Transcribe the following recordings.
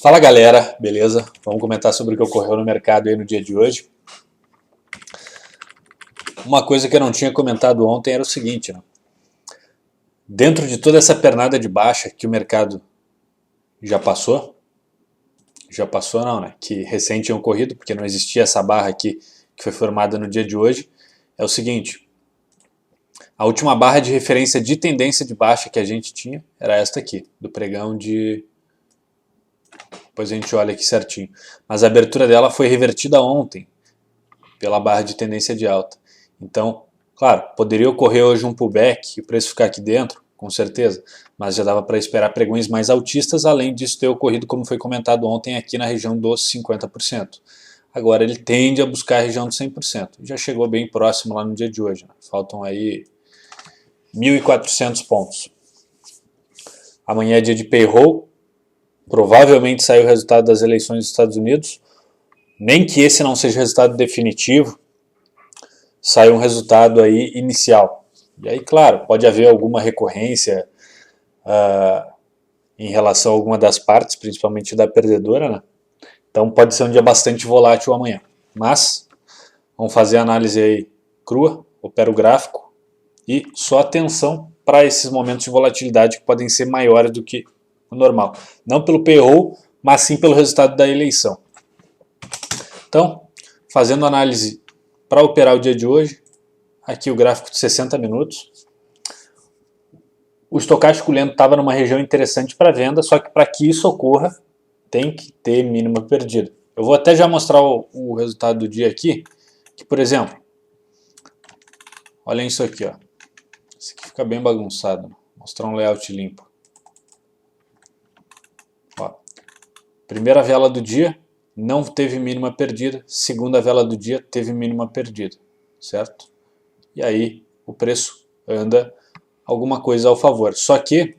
Fala galera, beleza? Vamos comentar sobre o que ocorreu no mercado aí no dia de hoje. Uma coisa que eu não tinha comentado ontem era o seguinte, né? Dentro de toda essa pernada de baixa que o mercado já passou não, né? Que recém tinha ocorrido, porque não existia essa barra aqui que foi formada no dia de hoje, é o seguinte: a última barra de referência de tendência de baixa que a gente tinha era esta aqui, do pregão de... Depois a gente olha aqui certinho. Mas a abertura dela foi revertida ontem pela barra de tendência de alta. Então, claro, poderia ocorrer hoje um pullback e o preço ficar aqui dentro, com certeza, mas já dava para esperar pregões mais altistas, além disso ter ocorrido, como foi comentado ontem, aqui na região dos 50%. Agora ele tende a buscar a região dos 100%. Já chegou bem próximo lá no dia de hoje, né? Faltam aí 1.400 pontos. Amanhã é dia de payroll, provavelmente sai o resultado das eleições dos Estados Unidos, nem que esse não seja o resultado definitivo, sai um resultado aí inicial. E aí, claro, pode haver alguma recorrência em relação a alguma das partes, principalmente da perdedora, né? Então pode ser um dia bastante volátil amanhã. Mas vamos fazer a análise aí crua, opera o gráfico e só atenção para esses momentos de volatilidade que podem ser maiores do que o normal. Não pelo payroll, mas sim pelo resultado da eleição. Então, fazendo análise para operar o dia de hoje, aqui o gráfico de 60 minutos. O estocástico lento estava numa região interessante para venda, só que para que isso ocorra, tem que ter mínima perdida. Eu vou até já mostrar o resultado do dia aqui, que por exemplo, olhem isso aqui, ó. Isso aqui fica bem bagunçado, vou mostrar um layout limpo. Ó, primeira vela do dia não teve mínima perdida, segunda vela do dia teve mínima perdida, certo? E aí o preço anda alguma coisa ao favor. Só que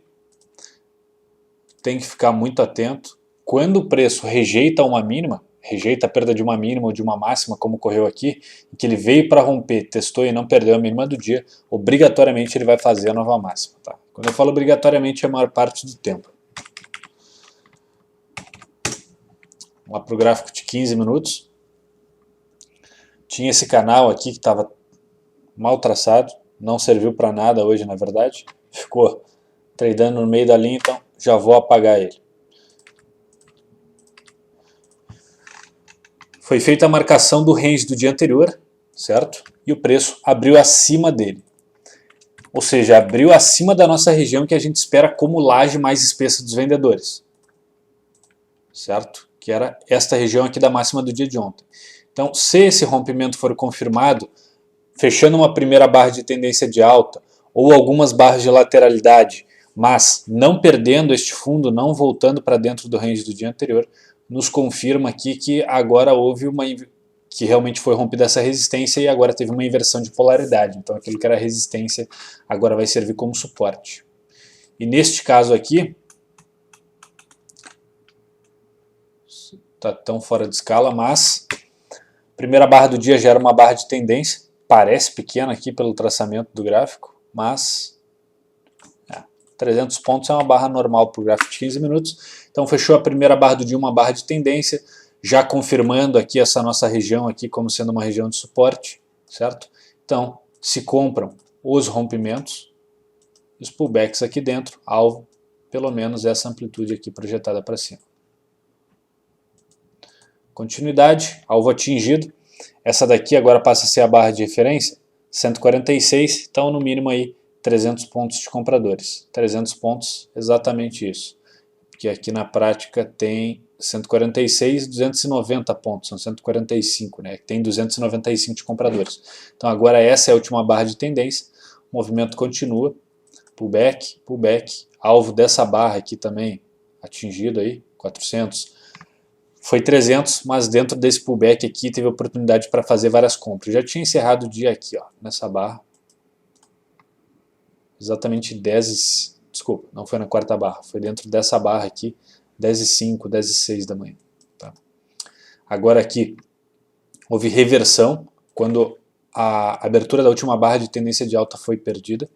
tem que ficar muito atento. Quando o preço rejeita uma mínima, rejeita a perda de uma mínima ou de uma máxima, como ocorreu aqui, em que ele veio para romper, testou e não perdeu a mínima do dia, obrigatoriamente ele vai fazer a nova máxima. Tá? Quando eu falo obrigatoriamente, é a maior parte do tempo. Vamos lá para o gráfico de 15 minutos. Tinha esse canal aqui que estava mal traçado, não serviu para nada hoje, na verdade. Ficou tradando no meio da linha, então já vou apagar ele. Foi feita a marcação do range do dia anterior, certo? E o preço abriu acima dele. Ou seja, abriu acima da nossa região que a gente espera como laje mais espessa dos vendedores. Certo? Que era esta região aqui da máxima do dia de ontem. Então, se esse rompimento for confirmado, fechando uma primeira barra de tendência de alta ou algumas barras de lateralidade, mas não perdendo este fundo, não voltando para dentro do range do dia anterior, nos confirma aqui que agora houve que realmente foi rompida essa resistência e agora teve uma inversão de polaridade. Então aquilo que era resistência agora vai servir como suporte. E neste caso aqui, está tão fora de escala, mas a primeira barra do dia já era uma barra de tendência, parece pequena aqui pelo traçamento do gráfico, mas 300 pontos é uma barra normal para o gráfico de 15 minutos. Então fechou a primeira barra do dia, uma barra de tendência, já confirmando aqui essa nossa região aqui como sendo uma região de suporte, certo? Então se compram os rompimentos, os pullbacks aqui dentro, alvo, pelo menos essa amplitude aqui projetada para cima. Continuidade, alvo atingido. Essa daqui agora passa a ser a barra de referência, 146, então no mínimo aí 300 pontos de compradores. 300 pontos, exatamente isso. Porque aqui na prática tem 146 e 290 pontos, são 145, né? Tem 295 de compradores. Então agora essa é a última barra de tendência, o movimento continua, pullback, pullback, alvo dessa barra aqui também atingido aí, 400. Foi 300, mas dentro desse pullback aqui teve oportunidade para fazer várias compras. Já tinha encerrado o dia aqui, ó, nessa barra. Exatamente 10, desculpa, não foi na quarta barra, foi dentro dessa barra aqui, 10h05, 10h06 da manhã. Tá? Agora aqui, houve reversão, quando a abertura da última barra de tendência de alta foi perdida.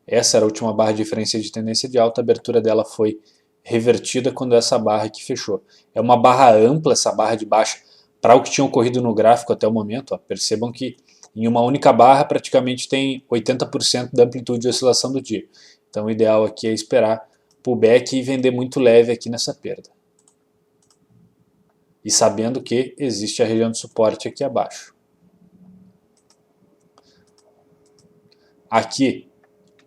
Essa era a última barra de referência de tendência de alta, a abertura dela foi revertida quando essa barra aqui fechou. É uma barra ampla, essa barra de baixa, para o que tinha ocorrido no gráfico até o momento. Ó, percebam que em uma única barra praticamente tem 80% da amplitude de oscilação do dia. Então o ideal aqui é esperar pullback e vender muito leve aqui nessa perda. E sabendo que existe a região de suporte aqui abaixo. Aqui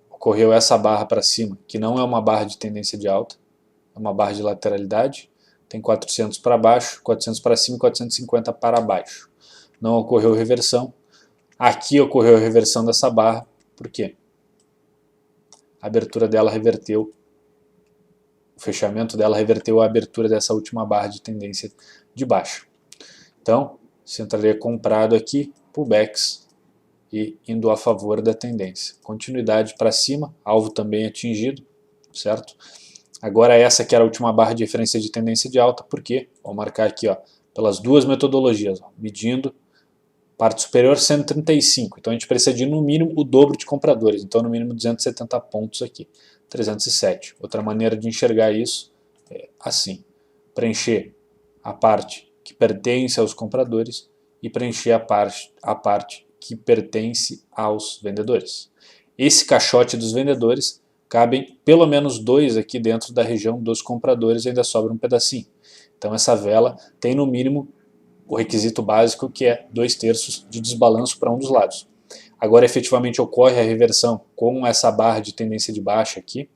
ocorreu essa barra para cima, que não é uma barra de tendência de alta, é uma barra de lateralidade. Tem 400 para baixo, 400 para cima e 450 para baixo. Não ocorreu reversão. Aqui ocorreu a reversão dessa barra, por quê? A abertura dela reverteu, o fechamento dela reverteu a abertura dessa última barra de tendência de baixa. Então, se entraria comprado aqui, pullbacks e indo a favor da tendência. Continuidade para cima, alvo também atingido, certo? Agora essa que era a última barra de referência de tendência de alta, por quê? Vou marcar aqui, ó, pelas duas metodologias, ó, medindo parte superior 135, então a gente precisa de no mínimo o dobro de compradores, então no mínimo 270 pontos aqui, 307. Outra maneira de enxergar isso é assim, preencher a parte que pertence aos compradores e preencher a parte que pertence aos vendedores. Esse caixote dos vendedores cabem pelo menos 2 aqui dentro da região dos compradores, ainda sobra um pedacinho. Então essa vela tem no mínimo o requisito básico, que é 2/3 de desbalanço para um dos lados. Agora efetivamente ocorre a reversão com essa barra de tendência de baixa aqui.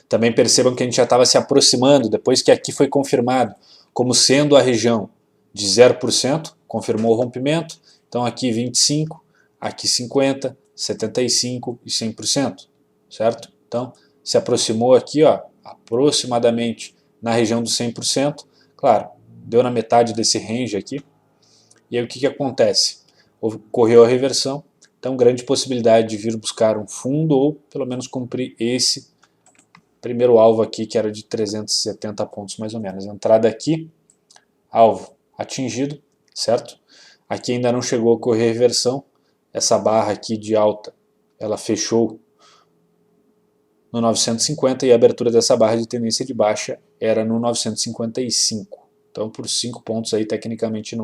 Também percebam que a gente já estava se aproximando, depois que aqui foi confirmado como sendo a região de 0%, confirmou o rompimento, então aqui 25%, aqui 50%, 75% e 100%, certo? Então se aproximou aqui, ó, aproximadamente na região dos 100%, claro, deu na metade desse range aqui, e aí o que acontece? Ocorreu a reversão, então grande possibilidade de vir buscar um fundo ou pelo menos cumprir esse primeiro alvo aqui, que era de 370 pontos mais ou menos. Entrada aqui, alvo atingido, certo? Aqui ainda não chegou a ocorrer reversão, essa barra aqui de alta, ela fechou no 950 e a abertura dessa barra de tendência de baixa era no 955. Então por 5 pontos aí tecnicamente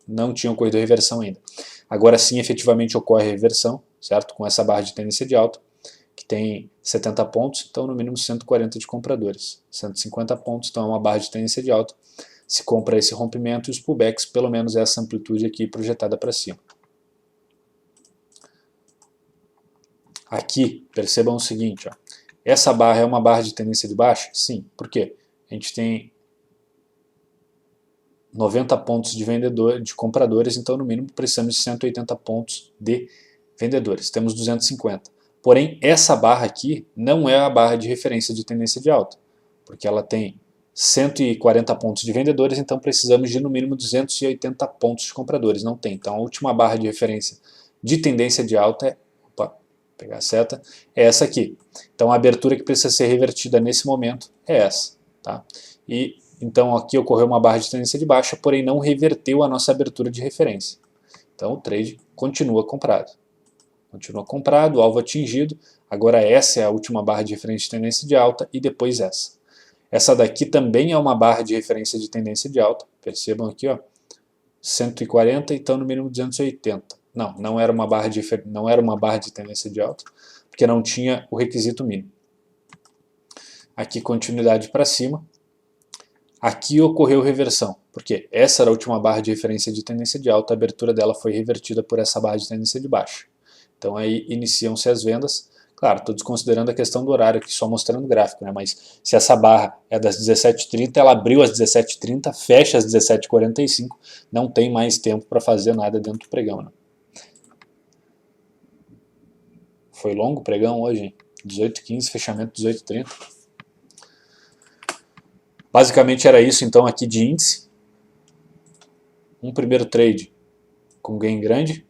não tinha ocorrido reversão ainda. Agora sim efetivamente ocorre a reversão, certo? Com essa barra de tendência de alta, que tem 70 pontos, então no mínimo 140 de compradores. 150 pontos, então é uma barra de tendência de alta. Se compra esse rompimento e os pullbacks, pelo menos essa amplitude aqui projetada para cima. Aqui, percebam o seguinte, ó, essa barra é uma barra de tendência de baixa? Sim, por quê? A gente tem 90 pontos de compradores, então no mínimo precisamos de 180 pontos de vendedores. Temos 250. Porém, essa barra aqui não é a barra de referência de tendência de alta, porque ela tem 140 pontos de vendedores, então precisamos de no mínimo 280 pontos de compradores. Não tem. Então a última barra de referência de tendência de alta é, pegar a seta, é essa aqui. Então a abertura que precisa ser revertida nesse momento é essa. Tá? E então aqui ocorreu uma barra de tendência de baixa, porém não reverteu a nossa abertura de referência. Então o trade continua comprado. Continua comprado, alvo atingido. Agora essa é a última barra de referência de tendência de alta e depois essa. Essa daqui também é uma barra de referência de tendência de alta. Percebam aqui, ó, 140, então no mínimo 280. Não era uma barra de tendência de alta, porque não tinha o requisito mínimo. Aqui continuidade para cima. Aqui ocorreu reversão, porque essa era a última barra de referência de tendência de alta, a abertura dela foi revertida por essa barra de tendência de baixa. Então aí iniciam-se as vendas. Claro, estou desconsiderando a questão do horário aqui, só mostrando o gráfico, né? Mas se essa barra é das 17h30, ela abriu às 17h30, fecha às 17h45, não tem mais tempo para fazer nada dentro do pregão, né? Foi longo o pregão hoje, hein? 18h15, fechamento 18h30. Basicamente era isso então aqui de índice. Um primeiro trade com gain grande.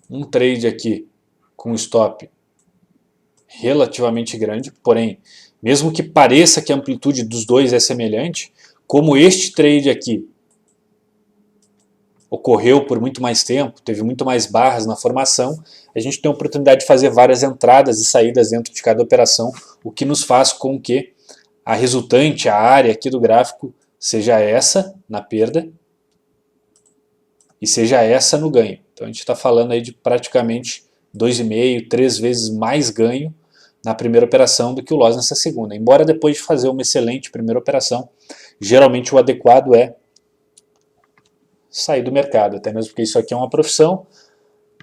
Um trade aqui com stop relativamente grande, porém, mesmo que pareça que a amplitude dos dois é semelhante, como este trade aqui ocorreu por muito mais tempo, teve muito mais barras na formação, a gente tem a oportunidade de fazer várias entradas e saídas dentro de cada operação, o que nos faz com que a resultante, a área aqui do gráfico, seja essa na perda e seja essa no ganho. Então a gente está falando aí de praticamente 2,5, 3 vezes mais ganho na primeira operação do que o loss nessa segunda. Embora depois de fazer uma excelente primeira operação, geralmente o adequado é sair do mercado, até mesmo porque isso aqui é uma profissão,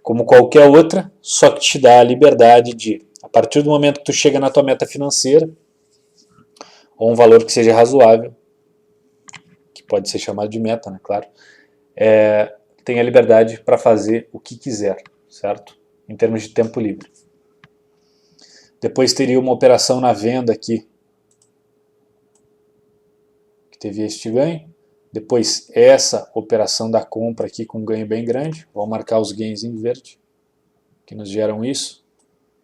como qualquer outra, só que te dá a liberdade de, a partir do momento que tu chega na tua meta financeira, ou um valor que seja razoável, que pode ser chamado de meta, né, claro, tem a liberdade para fazer o que quiser, certo? Em termos de tempo livre. Depois teria uma operação na venda aqui, que teve este ganho. Depois essa operação da compra aqui com um ganho bem grande. Vou marcar os gains em verde, que nos geram isso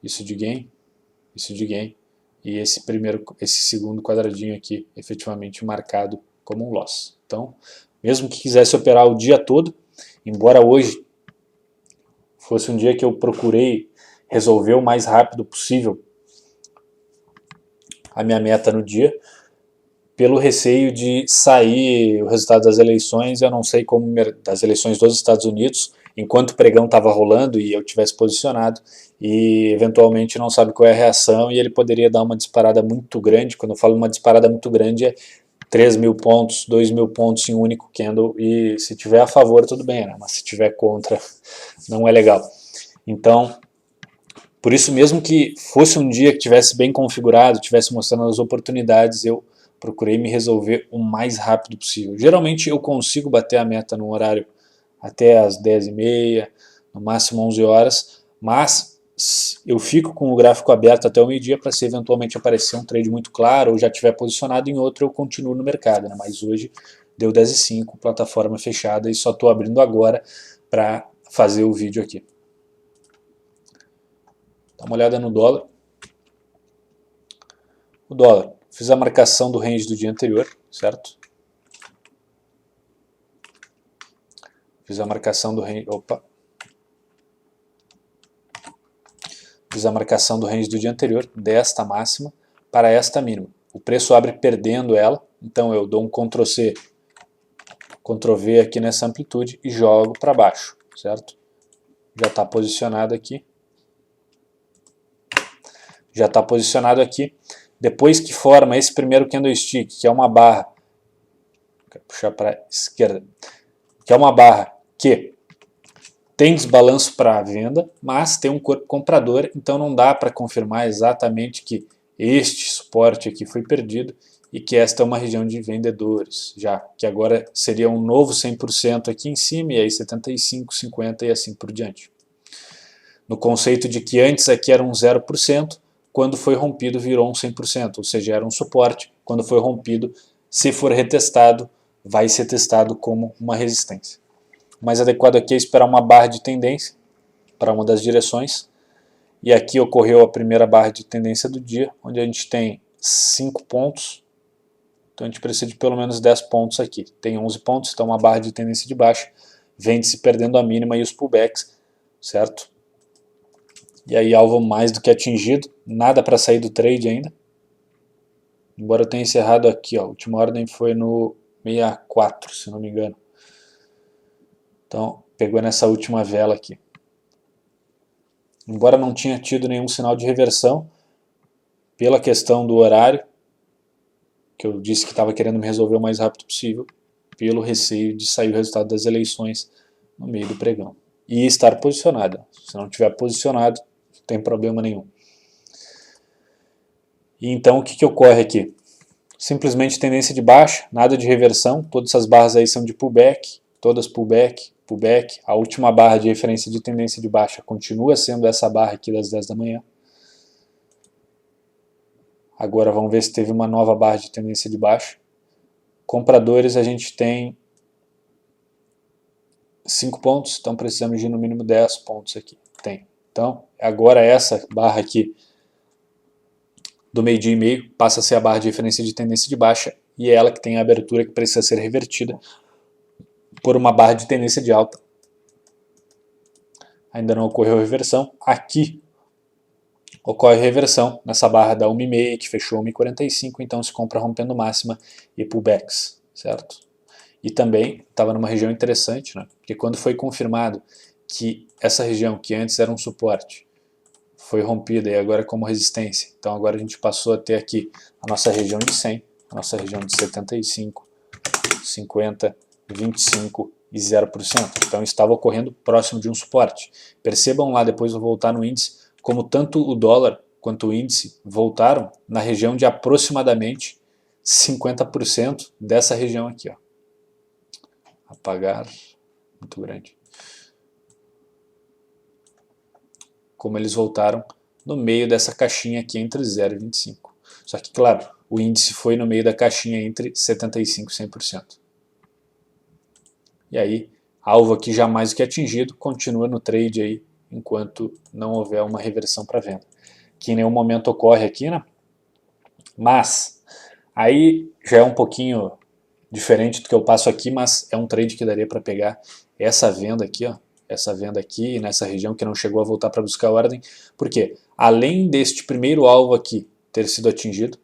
de gain, isso de gain. E esse segundo quadradinho aqui, efetivamente marcado como um loss. Então, mesmo que quisesse operar o dia todo, embora hoje fosse um dia que eu procurei resolver o mais rápido possível a minha meta no dia, pelo receio de sair o resultado das eleições, eu não sei como, das eleições dos Estados Unidos, enquanto o pregão estava rolando e eu tivesse posicionado, e eventualmente não sabe qual é a reação, e ele poderia dar uma disparada muito grande. Quando eu falo uma disparada muito grande, é 3.000 pontos, 2.000 pontos em um único candle, e se tiver a favor tudo bem, né? Mas se tiver contra não é legal. Então, por isso mesmo que fosse um dia que tivesse bem configurado, tivesse mostrando as oportunidades, eu procurei me resolver o mais rápido possível. Geralmente eu consigo bater a meta no horário até as 10h30, no máximo 11 horas, mas eu fico com o gráfico aberto até o meio-dia para se eventualmente aparecer um trade muito claro ou já tiver posicionado em outro, eu continuo no mercado, né? Mas hoje deu 10h05, plataforma fechada, e só estou abrindo agora para fazer o vídeo aqui. Dá uma olhada no dólar. O dólar, fiz a marcação do range do dia anterior, certo? Fiz a marcação do range, Fiz a marcação do range do dia anterior, desta máxima para esta mínima. O preço abre perdendo ela, então eu dou um Ctrl+C, Ctrl+V aqui nessa amplitude e jogo para baixo, certo? Já está posicionado aqui. Já está posicionado aqui. Depois que forma esse primeiro candlestick, que é uma barra, vou puxar para a esquerda, que é uma barra que tem desbalanço para a venda, mas tem um corpo comprador, então não dá para confirmar exatamente que este suporte aqui foi perdido e que esta é uma região de vendedores, já que agora seria um novo 100% aqui em cima, e aí 75, 50 e assim por diante. No conceito de que antes aqui era um 0%, quando foi rompido virou um 100%, ou seja, era um suporte, quando foi rompido, se for retestado, vai ser testado como uma resistência. O mais adequado aqui é esperar uma barra de tendência para uma das direções, e aqui ocorreu a primeira barra de tendência do dia, onde a gente tem 5 pontos, então a gente precisa de pelo menos 10 pontos aqui. Tem 11 pontos, então uma barra de tendência de baixa, vende-se perdendo a mínima e os pullbacks, certo? E aí alvo mais do que atingido, nada para sair do trade ainda. Embora eu tenha encerrado aqui, ó, a última ordem foi no 64, se não me engano. Então, pegou nessa última vela aqui. Embora não tinha tido nenhum sinal de reversão, pela questão do horário, que eu disse que estava querendo me resolver o mais rápido possível, pelo receio de sair o resultado das eleições no meio do pregão. E estar posicionado. Se não tiver posicionado, não tem problema nenhum. E então o que ocorre aqui? Simplesmente tendência de baixa, nada de reversão, todas essas barras aí são de pullback, todas pullback, pullback. A última barra de referência de tendência de baixa continua sendo essa barra aqui das 10 da manhã. Agora vamos ver se teve uma nova barra de tendência de baixa. Compradores a gente tem 5 pontos, então precisamos de no mínimo 10 pontos aqui. Tem. Então agora essa barra aqui do meio-dia e meio passa a ser a barra de referência de tendência de baixa, e é ela que tem a abertura que precisa ser revertida por uma barra de tendência de alta. Ainda não ocorreu reversão. Aqui ocorre reversão nessa barra da 1,5 que fechou 1,45, então se compra rompendo máxima e pullbacks, certo? E também estava numa região interessante, né? Porque quando foi confirmado que essa região, que antes era um suporte, foi rompida e agora como resistência, então agora a gente passou a ter aqui a nossa região de 100, a nossa região de 75, 50, 25 e 0%. Então estava ocorrendo próximo de um suporte. Percebam lá, depois eu vou voltar no índice, como tanto o dólar quanto o índice voltaram na região de aproximadamente 50% dessa região aqui. Ó. Apagar, muito grande. Como eles voltaram no meio dessa caixinha aqui entre 0 e 25. Só que, claro, o índice foi no meio da caixinha entre 75 e 100%. E aí, alvo aqui já mais do que atingido, continua no trade aí, enquanto não houver uma reversão para venda. Que em nenhum momento ocorre aqui, né? Mas, aí já é um pouquinho diferente do que eu passo aqui, mas é um trade que daria para pegar essa venda aqui, ó. Essa venda aqui, nessa região que não chegou a voltar para buscar a ordem. Por quê? Além deste primeiro alvo aqui ter sido atingido,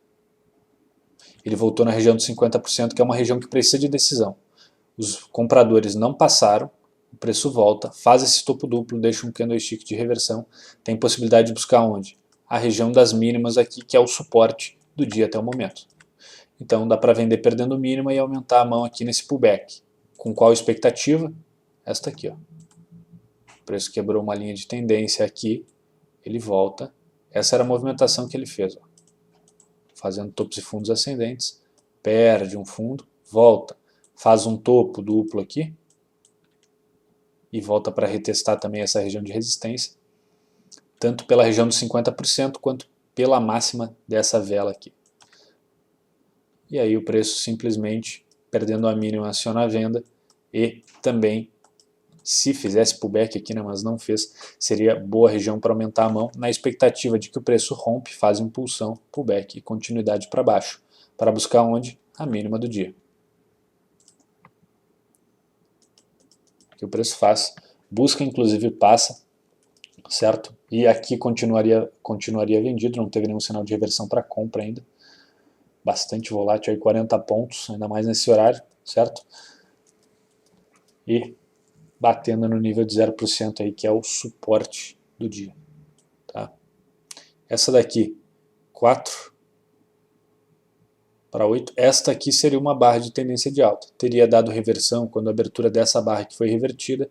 ele voltou na região dos 50%, que é uma região que precisa de decisão. Os compradores não passaram, o preço volta, faz esse topo duplo, deixa um candlestick de reversão, tem possibilidade de buscar onde? A região das mínimas aqui, que é o suporte do dia até o momento. Então dá para vender perdendo mínima e aumentar a mão aqui nesse pullback. Com qual expectativa? Esta aqui, ó. O preço quebrou uma linha de tendência aqui, ele volta. Essa era a movimentação que ele fez, ó. Fazendo topos e fundos ascendentes, perde um fundo, volta, faz um topo duplo aqui e volta para retestar também essa região de resistência, tanto pela região dos 50% quanto pela máxima dessa vela aqui. E aí o preço simplesmente, perdendo a mínima, aciona a venda e também, se fizesse pullback aqui, né, mas não fez, seria boa região para aumentar a mão, na expectativa de que o preço rompe, faz impulsão, pullback e continuidade para baixo, para buscar onde? A mínima do dia. Que o preço faz, busca inclusive passa, certo? E aqui continuaria vendido, não teve nenhum sinal de reversão para compra ainda. Bastante volátil aí, 40 pontos, ainda mais nesse horário, certo? E batendo no nível de 0% aí, que é o suporte do dia. Tá? Essa daqui, 4 para 8, esta aqui seria uma barra de tendência de alta. Teria dado reversão quando a abertura dessa barra que foi revertida,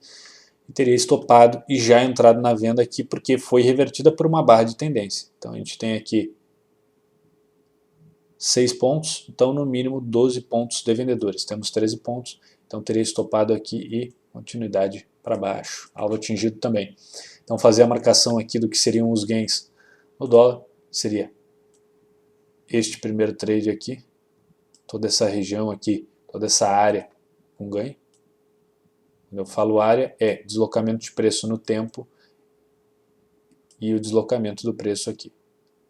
e teria estopado e já entrado na venda aqui, porque foi revertida por uma barra de tendência. Então a gente tem aqui 6 pontos, então no mínimo 12 pontos de vendedores. Temos 13 pontos, então teria estopado aqui e continuidade para baixo. Alvo atingido também. Então fazer a marcação aqui do que seriam os gains no dólar seria este primeiro trade aqui, toda essa região aqui, toda essa área com ganho. Quando eu falo área, é deslocamento de preço no tempo e o deslocamento do preço aqui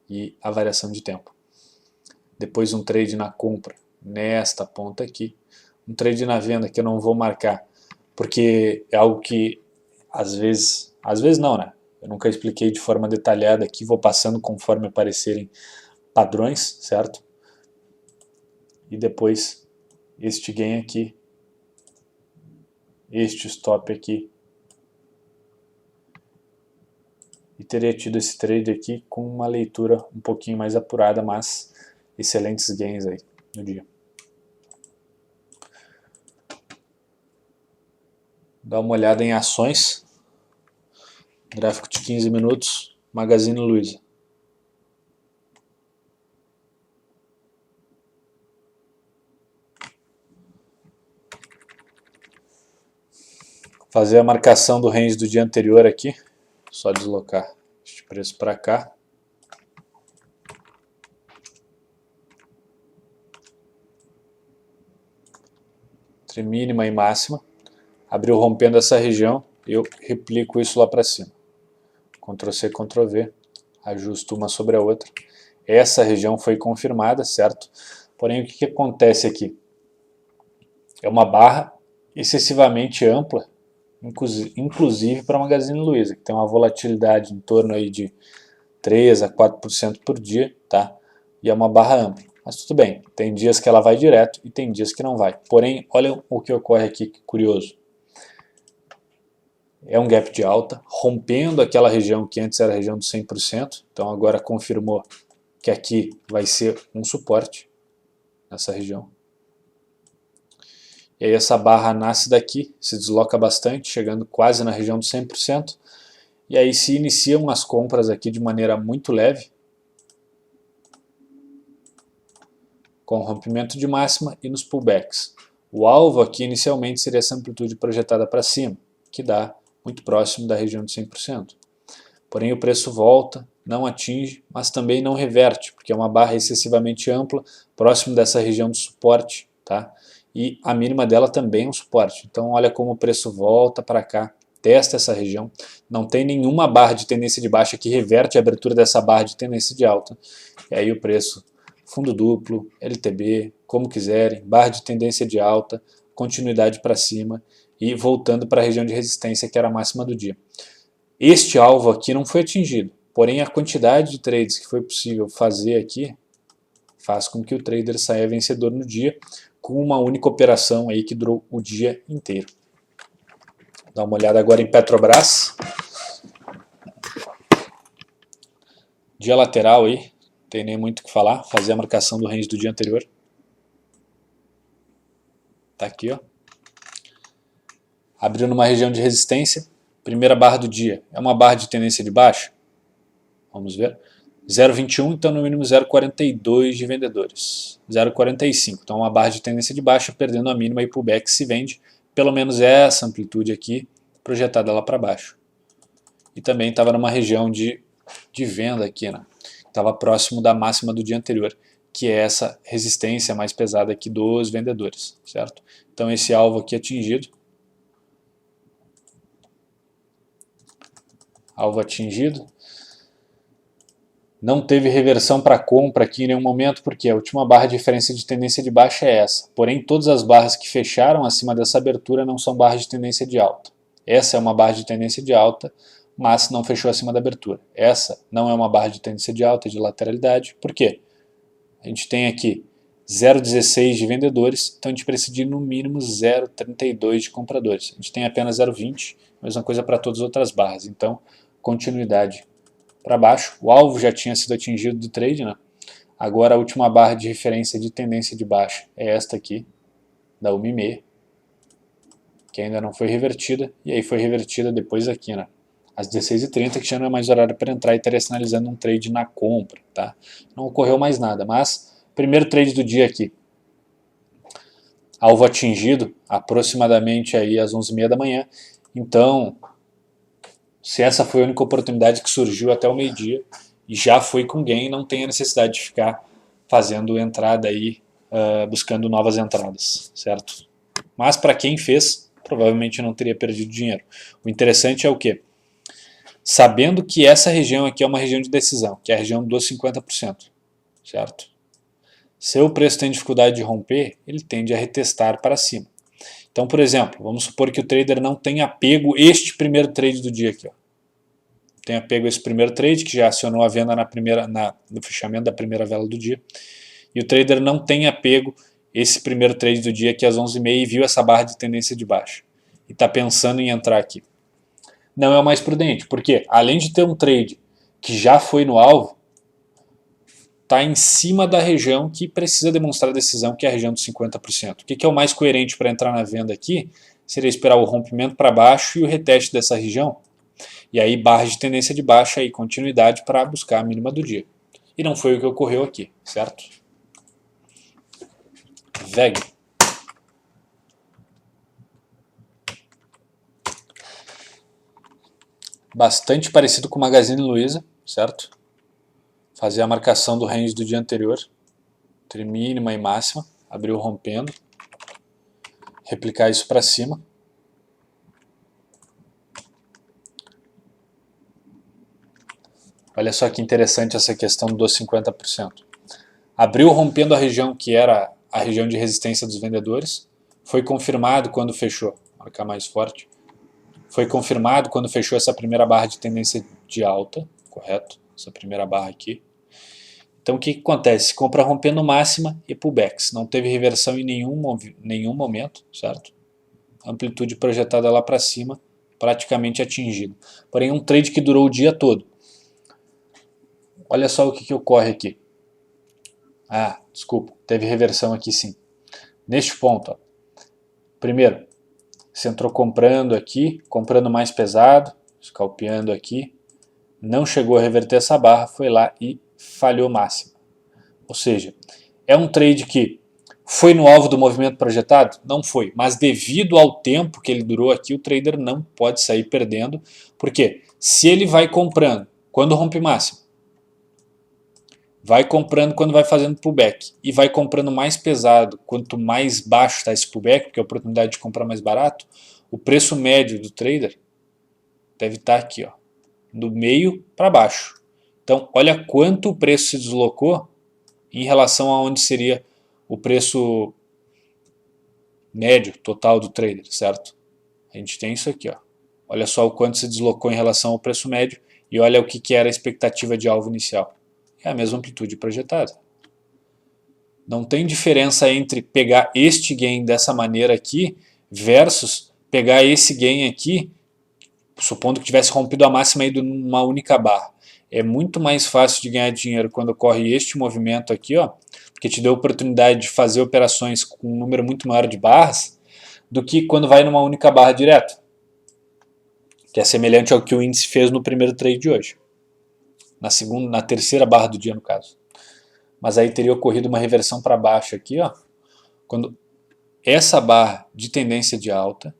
e a variação de tempo. Depois um trade na compra nesta ponta aqui, um trade na venda que eu não vou marcar, porque é algo que às vezes não, né? Eu nunca expliquei de forma detalhada aqui, vou passando conforme aparecerem padrões, certo? E depois este gain aqui, este stop aqui, e teria tido esse trade aqui com uma leitura um pouquinho mais apurada, mas excelentes gains aí no dia. Dá uma olhada em ações, gráfico de 15 minutos, Magazine Luiza. Fazer a marcação do range do dia anterior aqui, só deslocar este preço para cá. Entre mínima e máxima. Abriu rompendo essa região, eu replico isso lá para cima. Ctrl C, Ctrl V, ajusto uma sobre a outra. Essa região foi confirmada, certo? Porém, o que acontece aqui? É uma barra excessivamente ampla, inclusive para a Magazine Luiza, que tem uma volatilidade em torno aí de 3 a 4% por dia, tá? E é uma barra ampla. Mas tudo bem, tem dias que ela vai direto e tem dias que não vai. Porém, olha o que ocorre aqui, que curioso. É um gap de alta, rompendo aquela região que antes era a região do 100%, então agora confirmou que aqui vai ser um suporte, nessa região. E aí essa barra nasce daqui, se desloca bastante, chegando quase na região do 100%, e aí se iniciam as compras aqui de maneira muito leve, com rompimento de máxima e nos pullbacks. O alvo aqui inicialmente seria essa amplitude projetada para cima, que dá muito próximo da região de 100%. Porém o preço volta, não atinge, mas também não reverte, porque é uma barra excessivamente ampla, próximo dessa região de suporte, tá? E a mínima dela também é um suporte. Então olha como o preço volta para cá, testa essa região, não tem nenhuma barra de tendência de baixa que reverte a abertura dessa barra de tendência de alta, e aí o preço, fundo duplo, LTB, como quiserem, barra de tendência de alta, continuidade para cima e voltando para a região de resistência que era a máxima do dia. Este alvo aqui não foi atingido, porém a quantidade de trades que foi possível fazer aqui faz com que o trader saia vencedor no dia com uma única operação aí que durou o dia inteiro. Dá uma olhada agora em Petrobras. Dia lateral aí, não tem nem muito o que falar, fazer a marcação do range do dia anterior. Tá aqui, ó. Abriu numa região de resistência. Primeira barra do dia é uma barra de tendência de baixa. Vamos ver. 0,21, então no mínimo 0,42 de vendedores. 0,45, então uma barra de tendência de baixa, perdendo a mínima e pullback se vende. Pelo menos essa amplitude aqui, projetada lá para baixo. E também estava numa região de venda aqui, né? Estava próximo da máxima do dia anterior, que é essa resistência mais pesada aqui dos vendedores, certo? Então esse alvo aqui atingido. Alvo atingido. Não teve reversão para compra aqui em nenhum momento, porque a última barra de referência de tendência de baixa é essa. Porém, todas as barras que fecharam acima dessa abertura não são barras de tendência de alta. Essa é uma barra de tendência de alta, mas não fechou acima da abertura. Essa não é uma barra de tendência de alta, é de lateralidade. Por quê? A gente tem aqui 0,16 de vendedores, então a gente precisa de no mínimo 0,32 de compradores. A gente tem apenas 0,20, mesma coisa para todas as outras barras. Então, continuidade para baixo. O alvo já tinha sido atingido do trade, né? Agora a última barra de referência de tendência de baixa é esta aqui, da 1,5, que ainda não foi revertida, e aí foi revertida depois aqui, né? Às 16h30, que já não é mais horário para entrar e estaria sinalizando um trade na compra, tá? Não ocorreu mais nada, mas primeiro trade do dia aqui. Alvo atingido aproximadamente aí às 11h30 da manhã, então se essa foi a única oportunidade que surgiu até o meio-dia e já foi com gain, não tem a necessidade de ficar fazendo entrada aí, buscando novas entradas, certo? Mas para quem fez, provavelmente não teria perdido dinheiro. O interessante é o quê? Sabendo que essa região aqui é uma região de decisão, que é a região dos 50%, certo? Se o preço tem dificuldade de romper, ele tende a retestar para cima. Então, por exemplo, vamos supor que o trader não tenha pego este primeiro trade do dia aqui, ó. Tenha pego esse primeiro trade, que já acionou a venda no fechamento da primeira vela do dia, e o trader não tenha pego esse primeiro trade do dia aqui às 11h30 e viu essa barra de tendência de baixa, e está pensando em entrar aqui. Não é o mais prudente, porque além de ter um trade que já foi no alvo, está em cima da região que precisa demonstrar decisão, que é a região dos 50%. O que é o mais coerente para entrar na venda aqui? Seria esperar o rompimento para baixo e o reteste dessa região. E aí barra de tendência de baixa e continuidade para buscar a mínima do dia. E não foi o que ocorreu aqui, certo? VEG. Bastante parecido com o Magazine Luiza, certo? Fazer a marcação do range do dia anterior, entre mínima e máxima, abriu rompendo, replicar isso para cima. Olha só que interessante essa questão dos 50%. Abriu rompendo a região que era a região de resistência dos vendedores, foi confirmado quando fechou, vou marcar mais forte, foi confirmado quando fechou essa primeira barra de tendência de alta, correto? Essa primeira barra aqui. Então o que acontece? Compra rompendo máxima e pullbacks, não teve reversão em nenhum momento, certo? Amplitude projetada lá para cima, praticamente atingida. Porém, um trade que durou o dia todo. Olha só o que ocorre aqui. Ah, desculpa, teve reversão aqui sim. Neste ponto, ó. Primeiro, você entrou comprando aqui, comprando mais pesado, scalpeando aqui, não chegou a reverter essa barra, foi lá e falhou máxima. Ou seja, é um trade que foi no alvo do movimento projetado? Não foi, mas devido ao tempo que ele durou aqui, o trader não pode sair perdendo, porque se ele vai comprando quando rompe máxima, vai comprando quando vai fazendo pullback e vai comprando mais pesado quanto mais baixo está esse pullback, porque é a oportunidade de comprar mais barato, o preço médio do trader deve estar aqui, ó, do meio para baixo. Então, olha quanto o preço se deslocou em relação a onde seria o preço médio total do trader, certo? A gente tem isso aqui, ó. Olha só o quanto se deslocou em relação ao preço médio e olha o que era a expectativa de alvo inicial. É a mesma amplitude projetada. Não tem diferença entre pegar este gain dessa maneira aqui versus pegar esse gain aqui, supondo que tivesse rompido a máxima aí de uma única barra. É muito mais fácil de ganhar dinheiro quando ocorre este movimento aqui, ó, porque te deu a oportunidade de fazer operações com um número muito maior de barras, do que quando vai numa única barra direto, que é semelhante ao que o índice fez no primeiro trade de hoje. Na terceira barra do dia, no caso. Mas aí teria ocorrido uma reversão para baixo aqui, ó, quando essa barra de tendência de alta,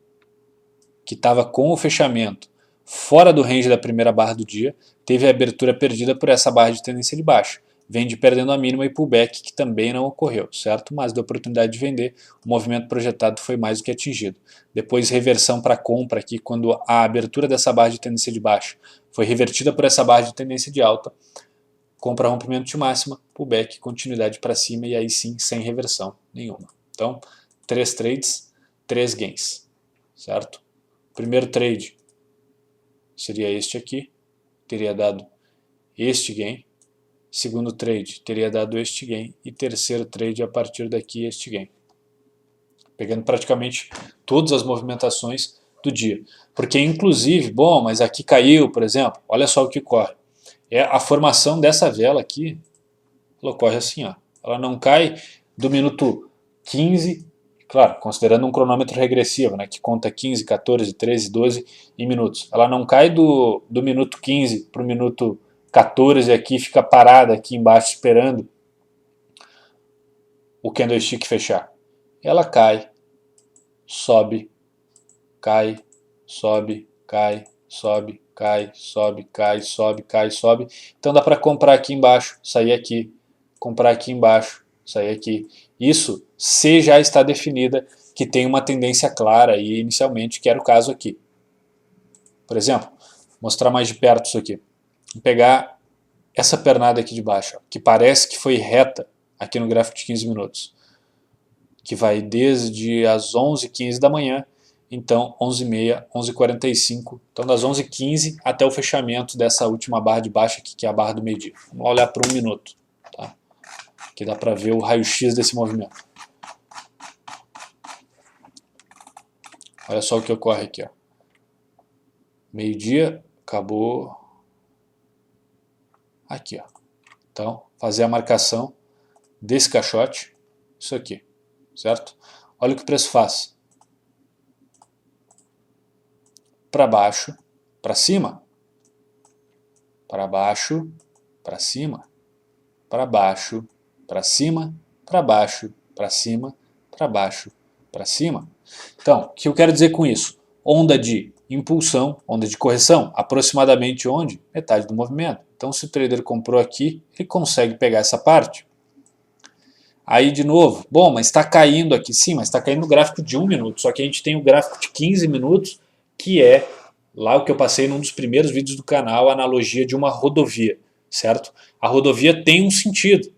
que estava com o fechamento fora do range da primeira barra do dia, teve a abertura perdida por essa barra de tendência de baixa. Vende perdendo a mínima e pullback, que também não ocorreu, certo? Mas deu oportunidade de vender, o movimento projetado foi mais do que atingido. Depois reversão para compra aqui, quando a abertura dessa barra de tendência de baixa foi revertida por essa barra de tendência de alta, compra rompimento de máxima, pullback, continuidade para cima e aí sim sem reversão nenhuma. Então, 3 trades, 3 gains, certo? Primeiro trade seria este aqui, teria dado este gain. Segundo trade teria dado este gain e terceiro trade a partir daqui este gain. Pegando praticamente todas as movimentações do dia. Porque inclusive, bom, mas aqui caiu, por exemplo, olha só o que ocorre. É a formação dessa vela aqui, ela ocorre assim, ó. Ela não cai do minuto 15, claro, considerando um cronômetro regressivo, né, que conta 15, 14, 13, 12 em minutos. Ela não cai do minuto 15 para o minuto 14 aqui, fica parada aqui embaixo esperando o candlestick fechar. Ela cai, sobe, cai, sobe, cai, sobe, cai, sobe, cai, sobe, cai, sobe. Então dá para comprar aqui embaixo, sair aqui, comprar aqui embaixo, sair aqui. Isso se já está definida que tem uma tendência clara e inicialmente, que era o caso aqui. Por exemplo, mostrar mais de perto isso aqui. Vou pegar essa pernada aqui de baixo, ó, que parece que foi reta aqui no gráfico de 15 minutos, que vai desde as 11h15 da manhã, então 11h30, 11h45, então das 11h15 até o fechamento dessa última barra de baixo aqui, que é a barra do meio-dia. Vamos olhar por 1 minuto, tá? Que dá para ver o raio-x desse movimento. Olha só o que ocorre aqui, ó. Meio-dia, acabou aqui, ó. Então, fazer a marcação desse caixote, isso aqui, certo? Olha o que o preço faz. Para baixo, para cima, para baixo, para cima, para baixo, para cima, para baixo, para cima, para baixo, para cima. Então, o que eu quero dizer com isso? Onda de impulsão, onda de correção, aproximadamente onde? Metade do movimento. Então, se o trader comprou aqui, ele consegue pegar essa parte. Aí, de novo, bom, mas está caindo aqui. Sim, mas está caindo no gráfico de 1 minuto. Só que a gente tem o gráfico de 15 minutos, que é lá o que eu passei num dos primeiros vídeos do canal, a analogia de uma rodovia, certo? A rodovia tem um sentido.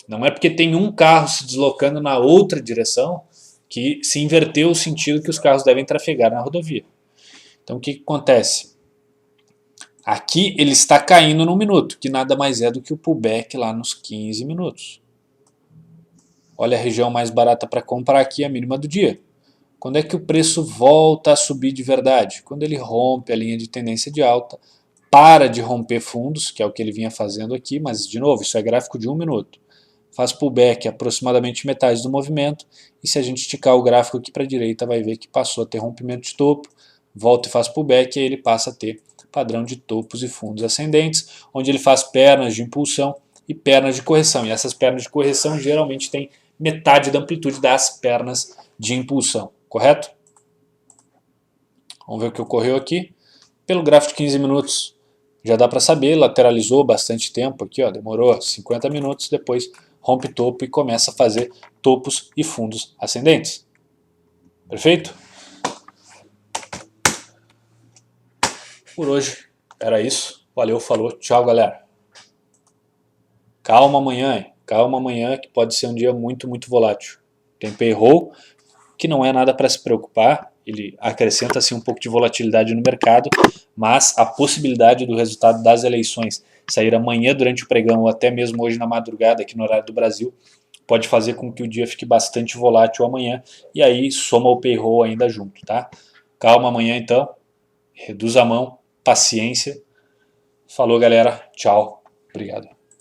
Não é porque tem um carro se deslocando na outra direção que se inverteu o sentido que os carros devem trafegar na rodovia. Então o que acontece? Aqui ele está caindo no minuto, que nada mais é do que o pullback lá nos 15 minutos. Olha a região mais barata para comprar aqui, a mínima do dia. Quando é que o preço volta a subir de verdade? Quando ele rompe a linha de tendência de alta, para de romper fundos, que é o que ele vinha fazendo aqui, mas de novo, isso é gráfico de 1 minuto. Faz pullback aproximadamente metade do movimento, e se a gente esticar o gráfico aqui para a direita, vai ver que passou a ter rompimento de topo, volta e faz pullback, e aí ele passa a ter padrão de topos e fundos ascendentes, onde ele faz pernas de impulsão e pernas de correção. E essas pernas de correção geralmente têm metade da amplitude das pernas de impulsão, correto? Vamos ver o que ocorreu aqui. Pelo gráfico de 15 minutos, já dá para saber, lateralizou bastante tempo aqui, ó, demorou 50 minutos, depois rompe topo e começa a fazer topos e fundos ascendentes. Perfeito? Por hoje era isso. Valeu, falou, tchau galera. Calma amanhã que pode ser um dia muito volátil. Tem payroll, que não é nada para se preocupar, ele acrescenta assim, um pouco de volatilidade no mercado, mas a possibilidade do resultado das eleições sair amanhã durante o pregão ou até mesmo hoje na madrugada aqui no horário do Brasil pode fazer com que o dia fique bastante volátil amanhã e aí soma o payroll ainda junto, tá? Calma amanhã então, reduz a mão, paciência. Falou galera, tchau, obrigado.